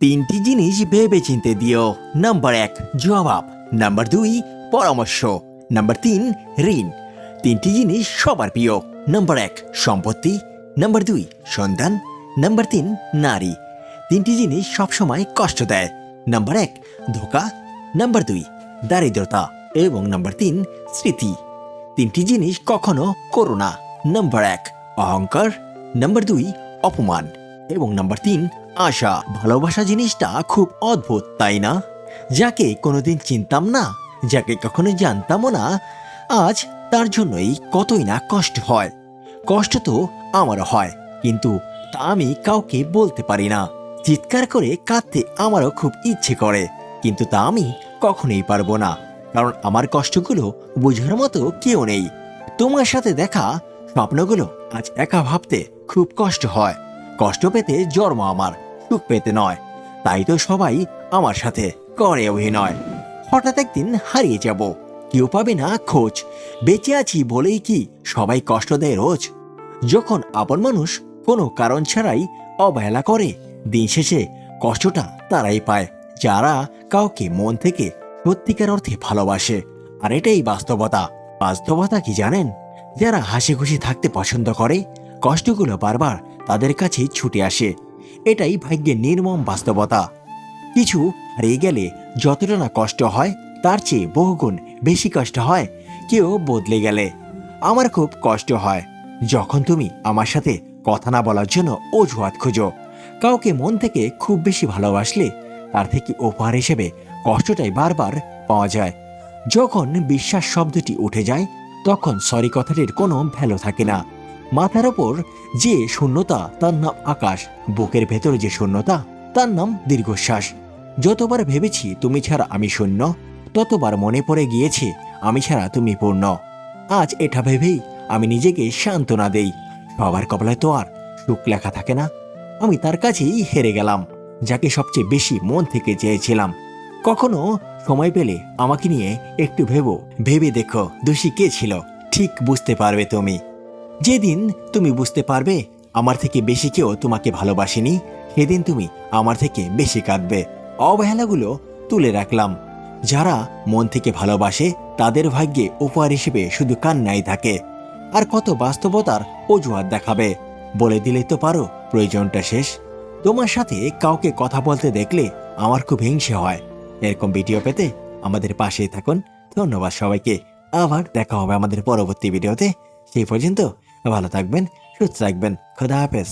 তিনটি জিনিস ভেবেচিন্তে দিও। নাম্বার 1 জবাব, নাম্বার 2 পরামর্শ, নাম্বার 3 ঋণ। তিনটি জিনিস সবার প্রিয়। নাম্বার 1 সম্পত্তি, নাম্বার 2 সন্তান, নাম্বার 3 নারী। তিনটি জিনিস সবসময় কষ্ট দেয়। নাম্বার 1 ধোঁকা, নাম্বার 2 দারিদ্রতা এবং নাম্বার 3 স্মৃতি। তিনটি জিনিস কখনো করো না। নাম্বার 1 অহংকার, নাম্বার 2 অপমান এবং নাম্বার 3 আশা। ভালোবাসা জিনিসটা খুব অদ্ভুত, তাই না? যাকে কোনোদিন চিনতাম না, যাকে কখনো জানতামও না, আজ তার জন্যই কতই না কষ্ট হয়। কষ্ট তো আমারও হয়, কিন্তু তা আমি কাউকে বলতে পারি না। চিৎকার করে কাঁদতে আমারও খুব ইচ্ছে করে, কিন্তু তা আমি কখনোই পারবো না, কারণ আমার কষ্টগুলো বোঝার মতো কেউ নেই। তোমার সাথে দেখা স্বপ্নগুলো আজ একা ভাবতে খুব কষ্ট হয়। কষ্ট পেতে জন্ম আমার, সুখ পেতে নয়। তাই তো সবাই আমার সাথে করে অভিনয়। হঠাৎ একদিন হারিয়ে যাব, কেউ পাবে না খোঁজ। বেঁচে আছি বলেই কি সবাই কষ্ট দেয় রোজ? যখন আপন মানুষ কোনো কারণ ছাড়াই অবহেলা করে, দিন শেষে কষ্টটা তারাই পায় যারা কাউকে মন থেকে সত্যিকার অর্থে ভালোবাসে। আর এটাই বাস্তবতা। বাস্তবতা কি জানেন? যারা হাসি খুশি থাকতে পছন্দ করে, কষ্টগুলো বারবার তাদের কাছে ছুটে আসে। এটাই ভাগ্যের নির্মম বাস্তবতা। কিছু হারিয়ে গেলে যতটা না কষ্ট হয়, তার চেয়ে বহুগুণ বেশি কষ্ট হয় কেউ বদলে গেলে। আমার খুব কষ্ট হয় যখন তুমি আমার সাথে কথা না বলার জন্য অজুহাত খোঁজো। কাউকে মন থেকে খুব বেশি ভালোবাসলে তার থেকে উপহার হিসেবে কষ্টটাই বারবার পাওয়া যায়। যখন বিশ্বাস শব্দটি উঠে যায়, তখন সরি কথাটির কোনো ভ্যালু থাকে না। মাথার ওপর যে শূন্যতা তার নাম আকাশ, বুকের ভেতরে যে শূন্যতা তার নাম দীর্ঘশ্বাস। যতবার ভেবেছি তুমি ছাড়া আমি শূন্য, ততবার মনে পড়ে গিয়েছে আমি ছাড়া তুমি পূর্ণ। আজ এটা ভেবেই আমি নিজেকে সান্ত্বনা দেই, সবার কপালে তো আর সুখ লেখা থাকে না। আমি তার কাছেই হেরে গেলাম, যাকে সবচেয়ে বেশি মন থেকে চেয়েছিলাম। কখনো সময় পেলে আমাকে নিয়ে একটু ভেবে দেখো দোষী কে ছিল, ঠিক বুঝতে পারবে তুমি। যেদিন তুমি বুঝতে পারবে আমার থেকে বেশি কেউ তোমাকে ভালোবাসেনি, সেদিন তুমি আমার থেকে বেশি কাঁদবে। অবহেলাগুলো তুলে রাখলাম। যারা মন থেকে ভালোবাসে তাদের ভাগ্যে উপহার হিসেবে শুধু কান্নাই থাকে। আর কত বাস্তবতার অজুহাত দেখাবে? বলে দিলেই তো পারো প্রয়োজনটা শেষ। তোমার সাথে কাউকে কথা বলতে দেখলে আমার খুব হিংসে হয়। এরকম ভিডিও পেতে আমাদের পাশেই থাকুন। ধন্যবাদ সবাইকে। আবার দেখা হবে আমাদের পরবর্তী ভিডিওতে। সেই পর্যন্ত ভালো থাকবেন, সুস্থ থাকবেন। খোদা হাফেজ।